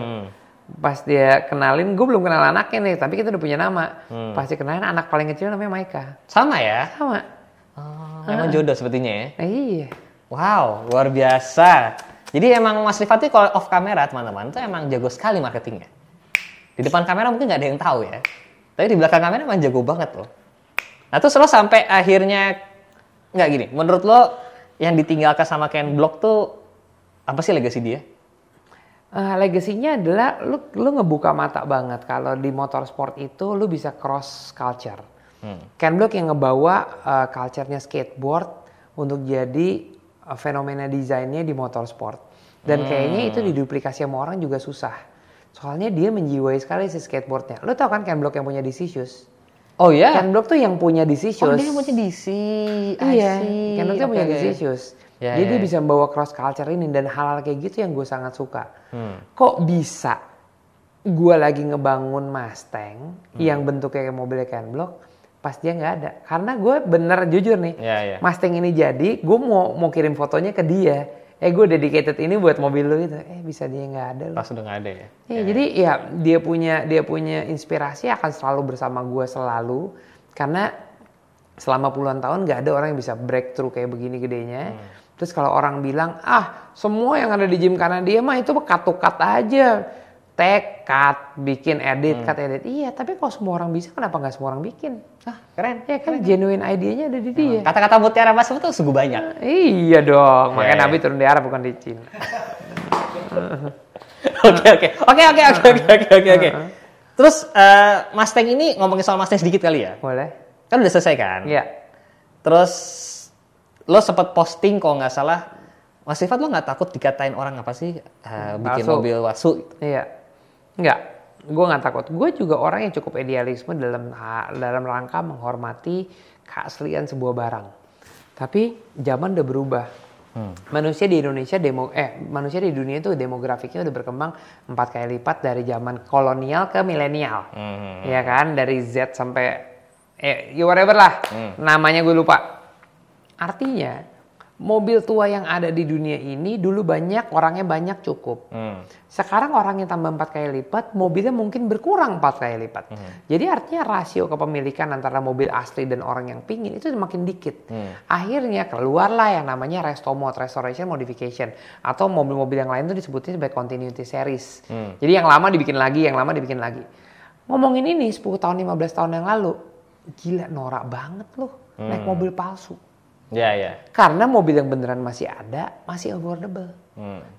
Pas dia kenalin, gue belum kenal anaknya nih, tapi kita udah punya nama. Pas dia kenalin anak paling kecil namanya Maika. Sama ya? Sama. Oh, emang jodoh sepertinya ya? Iya. Wow, luar biasa. Jadi emang Mas Rifat kalau off kamera teman-teman tuh emang jago sekali marketingnya. Di depan kamera mungkin nggak ada yang tahu ya. Tapi di belakang kamera emang jago banget loh. Nah terus lo sampai akhirnya, nggak gini, menurut lo yang ditinggalkan sama Ken Block tuh apa sih legasi dia? Legasinya adalah lu ngebuka mata banget kalau di motorsport itu lu bisa cross culture. Ken Block yang ngebawa culture-nya skateboard untuk jadi fenomena desainnya di motorsport. Dan kayaknya itu diduplikasi sama orang juga susah. Soalnya dia menjiwai sekali si skateboardnya. Lu tau kan Ken Block yang punya DC Shoes? Oh iya? Ken Block tuh yang punya DC Shoes. Oh dia punya DC. Iya, Ken Block tuh punya DC Shoes. Ya, Jadi ya. dia bisa membawa cross culture ini dan hal-hal kayak gitu yang gue sangat suka. Kok bisa gue lagi ngebangun Mustang yang bentuknya kayak mobilnya Ken Block, pas dia nggak ada. Karena gue bener jujur nih, Mustang ini jadi, gue mau kirim fotonya ke dia. Gue dedicated ini buat mobil lu itu. Bisa dia nggak ada. Pas udah nggak ada ya? Jadi ya dia punya inspirasi akan selalu bersama gue selalu. Karena selama puluhan tahun nggak ada orang yang bisa breakthrough kayak begini gedenya. Terus kalau orang bilang, semua yang ada di Gymkhana dia mah itu cut aja. Tag, cut, bikin edit, cut, edit. Iya, tapi kalau semua orang bisa, kenapa nggak semua orang bikin? Keren. Ya kan, genuine idenya ada di dia. Kata-kata mutiara Mas tuh sungguh banyak. Iya dong, makanya Nabi turun di Arab bukan di Cina. Oke. Terus Mustang ini ngomongin soal Mustang sedikit kali ya? Boleh. Kan udah selesai kan? Iya. Terus lo sempat posting kalau nggak salah, Mas Rifat lo nggak takut dikatain orang apa sih bikin mobil wasu? Iya. Enggak, gue nggak takut. Gue juga orang yang cukup idealisme dalam rangka menghormati keaslian sebuah barang. Tapi zaman udah berubah. Manusia di Indonesia manusia di dunia itu demografiknya udah berkembang 4 kali lipat dari zaman kolonial ke milenial. Ya kan, dari Z sampai whatever lah. Namanya gue lupa. Artinya mobil tua yang ada di dunia ini dulu orangnya banyak cukup. Sekarang orangnya tambah 4 kali lipat, mobilnya mungkin berkurang 4 kali lipat. Jadi artinya rasio kepemilikan antara mobil asli dan orang yang pingin itu semakin dikit. Akhirnya keluarlah yang namanya restoration modification. Atau mobil-mobil yang lain itu disebutnya sebagai continuity series. Jadi yang lama dibikin lagi, Ngomongin ini 10 tahun, 15 tahun yang lalu, gila norak banget loh naik mobil palsu. Ya. Karena mobil yang beneran masih ada, masih affordable.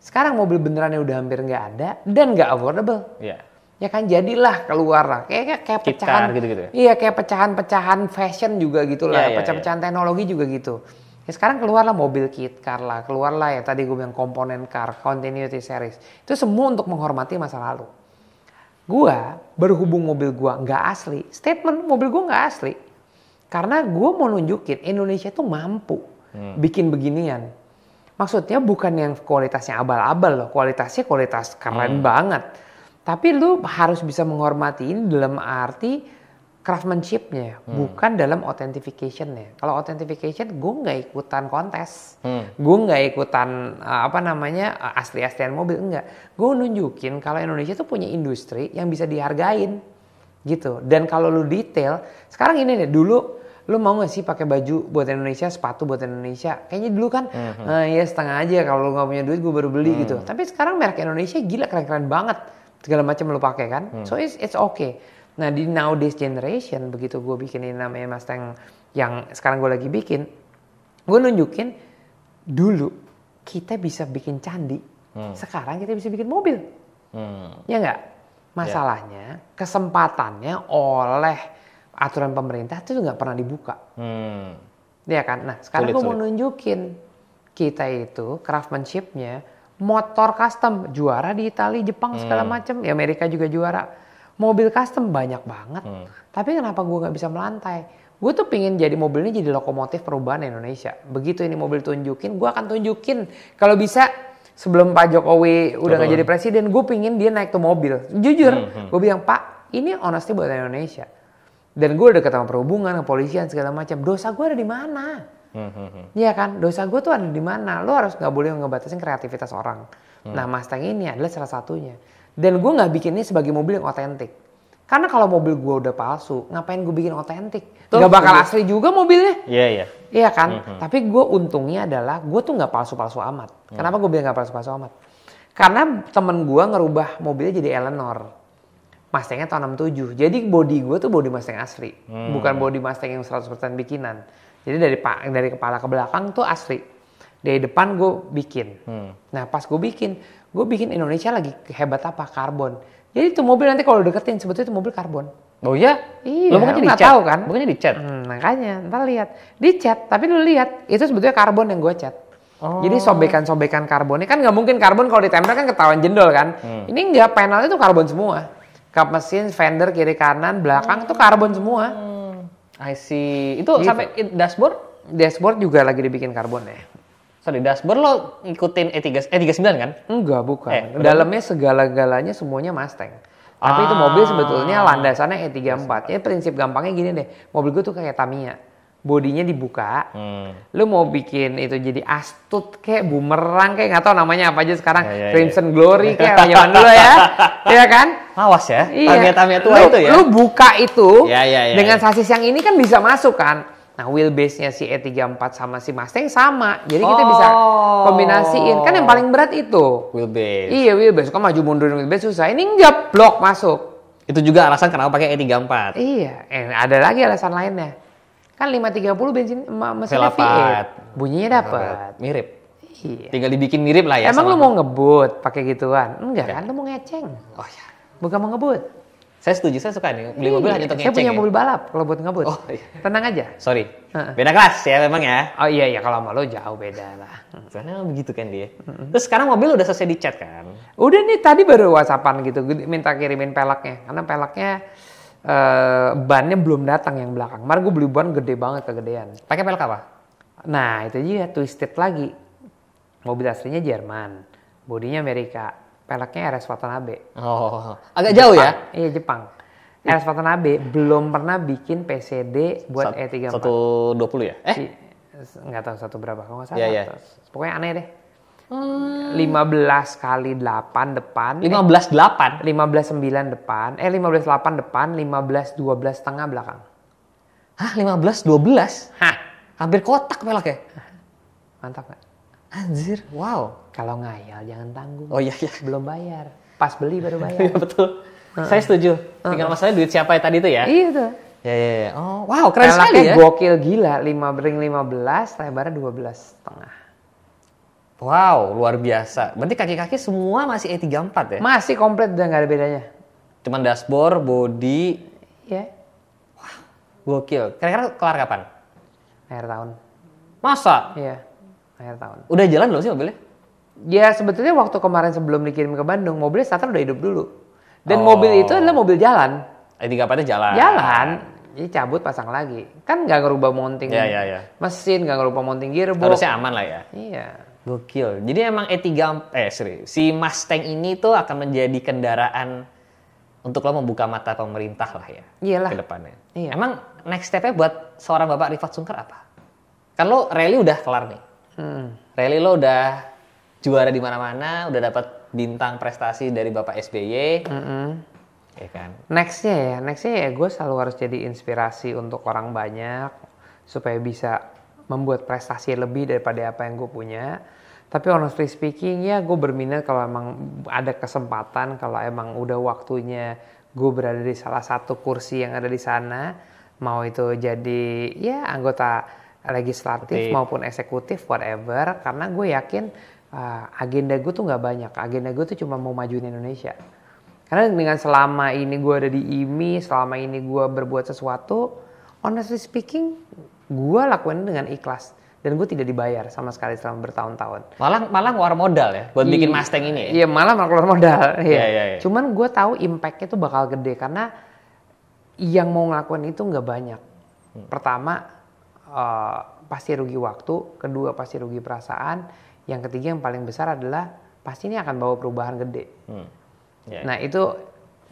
Sekarang mobil benerannya udah hampir nggak ada dan nggak affordable. Ya kan, jadilah keluar lah. Kayak pecahan gitu-gitu. Iya, kayak pecahan-pecahan fashion juga gitu lah. Pecahan teknologi juga gitu. Ya sekarang keluarlah mobil kit car lah, keluarlah ya tadi gue bilang komponen car, continuity series. Itu semua untuk menghormati masa lalu. Gua berhubung mobil gua nggak asli, statement mobil gua nggak asli. Karena gue mau nunjukin Indonesia tuh mampu bikin beginian. Maksudnya bukan yang kualitasnya abal-abal loh. Kualitasnya kualitas keren banget. Tapi lu harus bisa menghormati ini dalam arti craftsmanship-nya. Bukan dalam authentication-nya. Kalau authentication gue nggak ikutan kontes. Gue nggak ikutan asli-aslian mobil. Enggak. Gue nunjukin kalau Indonesia tuh punya industri yang bisa dihargain. Gitu. Dan kalau lu detail, sekarang ini deh, dulu lu mau gak sih pakai baju buat Indonesia, sepatu buat Indonesia? Kayaknya dulu kan, ya setengah aja, kalau lu gak punya duit gue baru beli gitu. Tapi sekarang merek Indonesia gila keren-keren banget. Segala macam lu pakai kan. So it's okay. Nah di nowadays generation, begitu gue bikin ini namanya Mustang yang sekarang gue lagi bikin, gue nunjukin dulu kita bisa bikin candi, sekarang kita bisa bikin mobil. Ya enggak? Masalahnya, kesempatannya oleh aturan pemerintah itu nggak pernah dibuka. Ya kan? Nah, sekarang gue mau nunjukin kita itu craftsmanship-nya motor custom juara di Italia, Jepang segala macam, ya Amerika juga juara. Mobil custom banyak banget. Tapi kenapa gue nggak bisa melantai? Gue tuh pingin jadi mobil ini jadi lokomotif perubahan Indonesia. Begitu ini mobil tunjukin, gue akan tunjukin. Kalau bisa sebelum Pak Jokowi udah nggak jadi presiden, gue pingin dia naik tuh mobil. Jujur, gue bilang, Pak, ini honestly buat Indonesia. Dan gue udah ketemu perhubungan, kepolisian segala macam. Dosa gue ada di mana? Iya kan, dosa gue tuh ada di mana? Lo harus nggak boleh ngebatasin kreativitas orang. Nah, Mustang ini adalah salah satunya. Dan gue nggak bikin ini sebagai mobil yang otentik. Karena kalau mobil gue udah palsu, ngapain gue bikin otentik? Gak bakal asli juga mobilnya. Iya. Iya kan? Tapi gue untungnya adalah gue tuh nggak palsu-palsu amat. Kenapa gue bilang nggak palsu-palsu amat? Karena temen gue ngerubah mobilnya jadi Eleanor. Mustangnya tahun 67. Jadi body gue tuh body Mustang asli. Bukan body Mustang yang 100% bikinan. Jadi dari kepala ke belakang tuh asli. Dari depan gue bikin. Nah pas gue bikin Indonesia lagi hebat apa? Karbon. Jadi tuh mobil nanti kalau deketin sebetulnya itu mobil karbon. Oh iya? Iya, lo bukannya nggak dicat? tahu kan? Bukannya dicat? Makanya, ntar lihat. Dicat, tapi lu lihat. Itu sebetulnya karbon yang gue cat. Jadi sobekan-sobekan karbonnya. Kan nggak mungkin karbon kalau ditempel kan ketahuan jendol kan. Ini enggak, panelnya tuh karbon semua. Kap mesin, fender, kiri kanan, belakang itu karbon semua. I see. Itu Gitu. sampai dashboard? Dashboard juga lagi dibikin karbon ya. Sorry, dashboard lo ngikutin E39 kan? Enggak, bukan. Dalamnya segala-galanya semuanya Mustang. Tapi itu mobil sebetulnya landasannya E34. Jadi prinsip gampangnya gini deh. Mobil gue tuh kayak Tamiya. Bodinya dibuka. Lu mau bikin itu jadi Astut kayak bumerang kayak nggak tahu namanya apa aja sekarang. Crimson Glory kayak zaman dulu ya. Iya kan? Awas ya. Iya. Tamiya tua itu ya. Lu buka itu dengan ya. sasis yang ini kan bisa masuk kan. Nah, wheelbase-nya si E34 sama si Mustang sama. Jadi kita bisa kombinasiin. Kan yang paling berat itu. Wheelbase. Iya, wheelbase. Kok maju mundur wheelbase susah. Ini enggak, blok masuk. Itu juga alasan kenapa pakai E34. Iya, ada lagi alasan lainnya. Kan 530 bensin mesinnya V8. Bunyinya dapat. Mirip. Iya. Tinggal dibikin mirip lah ya. Emang lu mau ngebut pakai gituan? Enggak kan, lu mau ngeceng. Oh ya. Bukan mau ngebut. Saya setuju, saya suka nih. Beli mobil hanya untuk ngeceng. Saya punya ya? mobil balap kalau buat ngebut. Oh iya. Tenang aja. Sorry. Beda kelas ya memang ya. Oh iya, kalau sama lo jauh beda lah. Soalnya begitu kan dia. Terus sekarang mobil udah selesai dicat kan? Udah nih, tadi baru WhatsAppan gitu. Minta kirimin peleknya. Karena peleknya bannya belum datang yang belakang. Kemarin gue beli ban gede banget, kegedean. Pakai pelek apa? Nah, itu dia, twisted lagi. Mobil aslinya Jerman. Bodinya Amerika. Peleknya RS Watanabe. Oh, agak jauh ya? Iya, Jepang. RS Watanabe belum pernah bikin PCD buat E34. 120 ya? Nggak tahu satu berapa, kalau nggak salah. Iya. Pokoknya aneh deh. 15 kali 8 depan. 15-8? 15-9 depan. 15-8 depan, 15-12 setengah belakang. Hah? 15-12? Hah? Hampir kotak peleknya. Mantap nggak? Anjir, wow. Kalau ngayal jangan tanggung. Oh iya. Belum bayar. Pas beli baru bayar. Iya betul. Saya setuju. Tinggal masalahnya duit siapa ya tadi itu ya? Iya tuh. Ya. Oh, wow, keren sekali ya. Gokil gila. Ring 15, lebarnya 12 setengah. Wow, luar biasa. Berarti kaki-kaki semua masih E34 ya? Masih komplit, udah nggak ada bedanya. Cuman dashboard, body. Iya. Gokil. Kira-kira kelar kapan? Akhir tahun. Masa? Iya, akhir tahun. Udah jalan belum sih mobilnya? Ya sebetulnya waktu kemarin sebelum dikirim ke Bandung, mobilnya starter udah hidup dulu. Dan mobil itu adalah mobil jalan. E34-nya jalan? Jalan. Jadi cabut pasang lagi. Kan nggak ngerubah mounting mesin, nggak ngerubah mounting gearbox. Harusnya aman lah ya? Iya. Gokil. Jadi emang si Mustang ini tuh akan menjadi kendaraan untuk lo membuka mata pemerintah lah ya. Iyalah. Ke depannya. Iya. Emang next step-nya buat seorang Bapak Rifat Sungkar apa? Kan lo rally udah kelar nih. Rally lo udah juara di mana-mana, udah dapat bintang prestasi dari Bapak SBY. Ya kan? Nextnya ya gue selalu harus jadi inspirasi untuk orang banyak supaya bisa membuat prestasi lebih daripada apa yang gue punya. Tapi honestly speaking ya gue berminat kalau emang ada kesempatan, kalau emang udah waktunya gue berada di salah satu kursi yang ada di sana, mau itu jadi ya anggota legislatif maupun eksekutif whatever, karena gue yakin agenda gue tuh nggak banyak. Agenda gue tuh cuma mau majuin Indonesia. Karena dengan selama ini gue ada di IMI, selama ini gue berbuat sesuatu, honestly speaking, gue lakuin dengan ikhlas. Dan gue tidak dibayar sama sekali selama bertahun-tahun. Malah ngeluar modal ya buat bikin Mustang ini ya? Iya, malah keluar modal. Iya. Cuman gue tahu impact-nya tuh bakal gede karena yang mau ngelakuin itu nggak banyak. Pertama, pasti rugi waktu. Kedua, pasti rugi perasaan. Yang ketiga yang paling besar adalah pasti ini akan bawa perubahan gede. Nah itu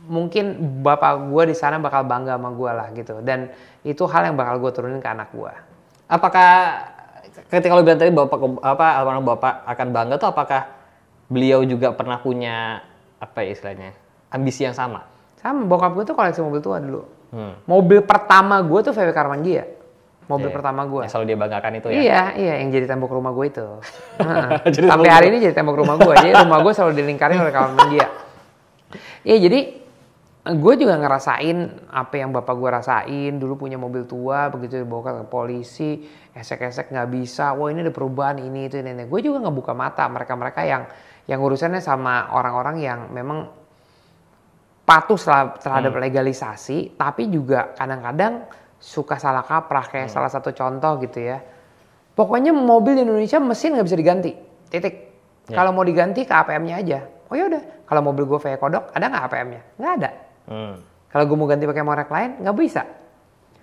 mungkin bapak gue di sana bakal bangga sama gue lah gitu. Dan itu hal yang bakal gue turunin ke anak gue. Apakah ketika lo bilang tadi almarhum bapak akan bangga tuh apakah beliau juga pernah punya apa ya istilahnya ambisi yang sama? Sama, bokap gue tuh koleksi mobil tua dulu. Mobil pertama gue tuh VW Karmangia. Mobil pertama gue. Yang selalu dia banggakan itu ya? Iya, yang jadi tembok rumah gue itu. Sampai hari ini jadi tembok rumah gue. Jadi rumah gue selalu dilingkarin oleh Karmangia. Iya, jadi gue juga ngerasain apa yang bapak gue rasain. Dulu punya mobil tua, begitu dibawa ke polisi, esek-esek nggak bisa. Wah ini ada perubahan ini itu ini. Gue juga nggak buka mata mereka-mereka yang urusannya sama orang-orang yang memang patuh terhadap legalisasi, tapi juga kadang-kadang suka salah kaprah kayak salah satu contoh gitu ya. Pokoknya mobil di Indonesia mesin nggak bisa diganti, titik. Kalau mau diganti ke APM-nya aja. Oh ya udah, kalau mobil gue VW Kodok ada nggak APM-nya? Nggak ada. Kalau gue mau ganti pakai merek lain nggak bisa.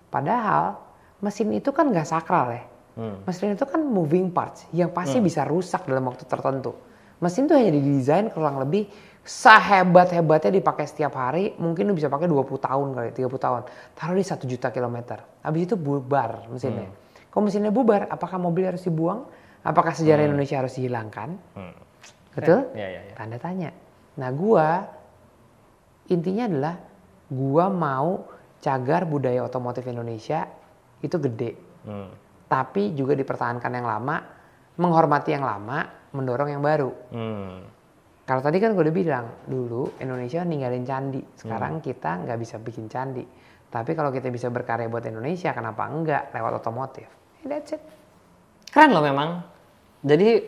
Padahal mesin itu kan nggak sakral ya. Mesin itu kan moving parts yang pasti bisa rusak dalam waktu tertentu. Mesin itu hanya didesain kurang lebih sehebat-hebatnya dipakai setiap hari, mungkin lu bisa pakai 20 tahun kali, 30 tahun. Taruh di 1 juta kilometer. Habis itu bubar mesinnya. Kalau mesinnya bubar, apakah mobil harus dibuang? Apakah sejarah Indonesia harus dihilangkan? Betul? Ya. Tanda tanya. Nah gua, intinya adalah gua mau cagar budaya otomotif Indonesia itu gede. Tapi juga dipertahankan yang lama, menghormati yang lama, mendorong yang baru. Kalau tadi kan gue udah bilang, dulu Indonesia ninggalin candi. Sekarang kita nggak bisa bikin candi. Tapi kalau kita bisa berkarya buat Indonesia, kenapa enggak lewat otomotif? That's it. Keren loh memang. Jadi,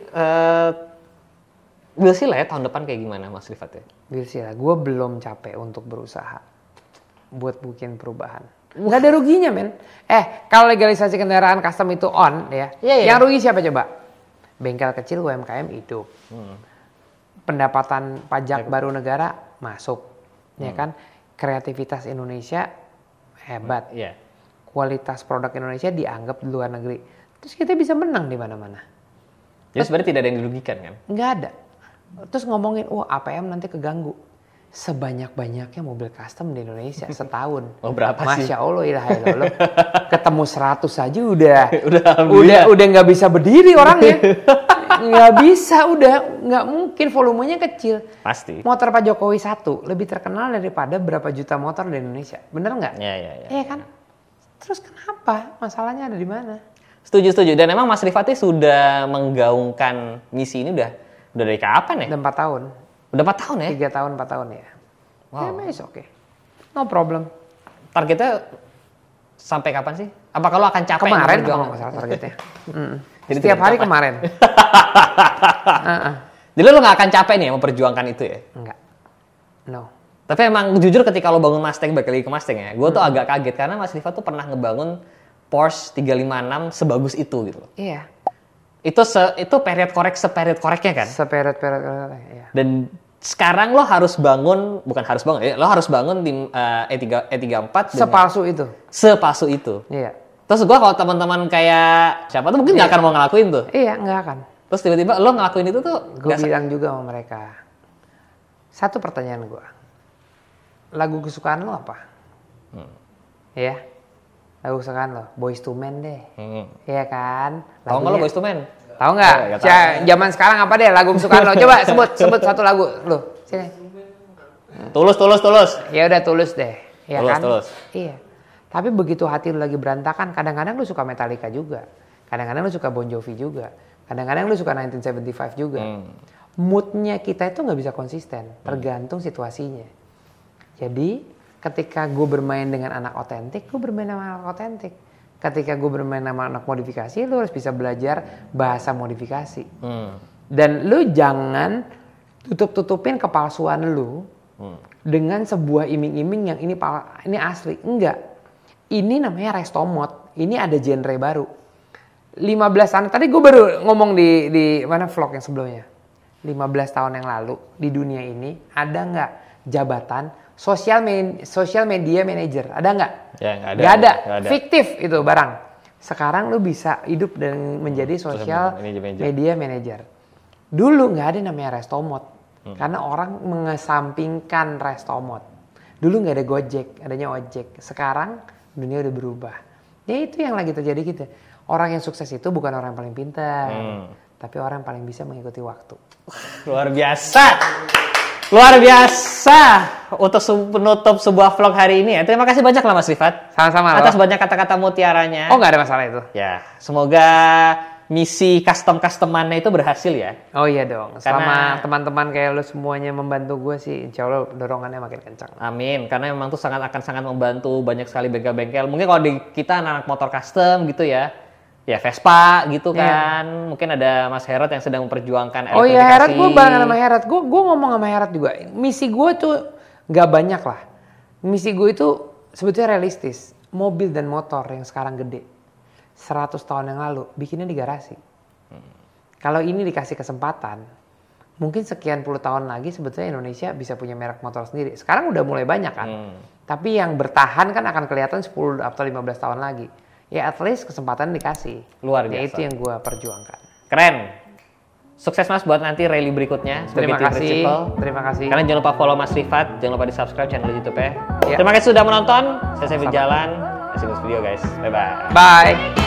we'll see lah ya tahun depan kayak gimana Mas Rifat ya? We'll see lah. Gue belum capek untuk berusaha buat bikin perubahan. Nggak ada ruginya, men. Kalau legalisasi kendaraan custom itu on, ya. Yang rugi siapa coba? Bengkel kecil UMKM hidup. Pendapatan pajak baru negara masuk, ya kan? Kreativitas Indonesia hebat, kualitas produk Indonesia dianggap di luar negeri, terus kita bisa menang di mana-mana. Jadi sebenarnya tidak ada yang dirugikan kan? Nggak ada. Terus ngomongin, APM nanti keganggu. Sebanyak-banyaknya mobil custom di Indonesia setahun. Oh berapa sih? Masya Allah, ilaha ketemu 100 aja udah nggak bisa berdiri orangnya. Nggak bisa, nggak mungkin, volumenya kecil. Pasti. Motor Pak Jokowi 1 lebih terkenal daripada berapa juta motor di Indonesia. Bener nggak? Iya kan? Terus kenapa? Masalahnya ada di mana? Setuju. Dan emang Mas Rifat sudah menggaungkan misi ini udah dari kapan ya? Udah 4 tahun. Udah 4 tahun ya? 3 tahun, 4 tahun ya. Wow. It's okay. No problem. Targetnya sampai kapan sih? Apa kalau akan capek? Kemarin kalau nggak salah targetnya. Jadi setiap hari kemarin. Jadi lo nggak akan capek nih memperjuangkan itu ya? Enggak. No. Tapi emang jujur ketika lo bangun Mustang, balik lagi ke Mustang ya, gue tuh agak kaget karena Mas Rifat tuh pernah ngebangun Porsche 356 sebagus itu gitu. Iya. Itu period koreknya kan? Seperiod, iya. Dan sekarang lo harus bangun, bukan harus bangun ya, lo harus bangun di E34 sepalsu itu. Iya. Terus gue kalau teman-teman kayak siapa tuh mungkin nggak akan mau ngelakuin tuh. Iya, nggak akan. Terus tiba-tiba lo ngelakuin itu tuh. Gue bilang juga sama mereka. Satu pertanyaan gue. Lagu kesukaan lo apa? Iya. Lagu kesukaan lo, Boyz II Men deh. Iya kan? Tahu nggak lo Boyz II Men? Tahu nggak? Zaman sekarang apa deh lagu kesukaan lo? Coba sebut satu lagu lo. Sini. Tulus. Ya udah Tulus deh. Ya kan? Tulus. Iya. Tapi begitu hati lu lagi berantakan, kadang-kadang lu suka Metallica juga. Kadang-kadang lu suka Bon Jovi juga. Kadang-kadang lu suka 1975 juga. Moodnya kita itu nggak bisa konsisten, tergantung situasinya. Jadi ketika gue bermain dengan anak otentik, gue bermain sama anak otentik. Ketika gue bermain sama anak modifikasi, lu harus bisa belajar bahasa modifikasi. Dan lu jangan tutup-tutupin kepalsuan lu dengan sebuah iming-iming yang ini asli. Enggak. Ini namanya resto mod. Ini ada genre baru. 15 tahun, tadi gue baru ngomong di mana vlog yang sebelumnya. 15 tahun yang lalu di dunia ini ada nggak jabatan social media manager? Ada nggak? Ya, nggak ada. Nggak ada. Nggak ada. Fiktif itu barang. Sekarang lu bisa hidup dan menjadi social media manager. Dulu nggak ada namanya restomod. Karena orang mengesampingkan restomod. Dulu nggak ada Gojek, adanya ojek. Sekarang dunia udah berubah. Ya itu yang lagi terjadi gitu. Orang yang sukses itu bukan orang yang paling pintar, tapi orang yang paling bisa mengikuti waktu. Luar biasa. Luar biasa untuk penutup sebuah vlog hari ini ya. Terima kasih banyak lah Mas Rifat. Sama-sama atas banyak kata-kata mutiaranya. Oh, nggak ada masalah itu. Ya, semoga misi customannya itu berhasil ya. Oh iya dong. Selama teman-teman kayak lo semuanya membantu gue sih, insya Allah dorongannya makin kencang. Amin. Karena memang tuh akan sangat membantu banyak sekali bengkel-bengkel. Mungkin kalau di kita anak motor custom gitu ya. Ya Vespa gitu kan. Mungkin ada Mas Herod yang sedang memperjuangkan elektrifikasi. Oh iya Herod, gue bareng sama Herod. Gue ngomong sama Herod juga. Misi gue tuh nggak banyak lah. Misi gue itu sebetulnya realistis. Mobil dan motor yang sekarang gede. 100 tahun yang lalu bikinnya di garasi. Kalau ini dikasih kesempatan, mungkin sekian puluh tahun lagi sebetulnya Indonesia bisa punya merek motor sendiri. Sekarang udah mulai banyak kan. Tapi yang bertahan kan akan kelihatan 10 atau 15 tahun lagi. Ya at least kesempatan dikasih. Luar biasa. Ya itu yang gue perjuangkan. Keren. Sukses Mas buat nanti rally berikutnya. Terima kasih. Terima kasih. Kalian jangan lupa follow Mas Rifat, jangan lupa di subscribe channel YouTube-nya. Terima kasih sudah menonton. Saya Jalan. See you next video guys. Bye bye. Bye.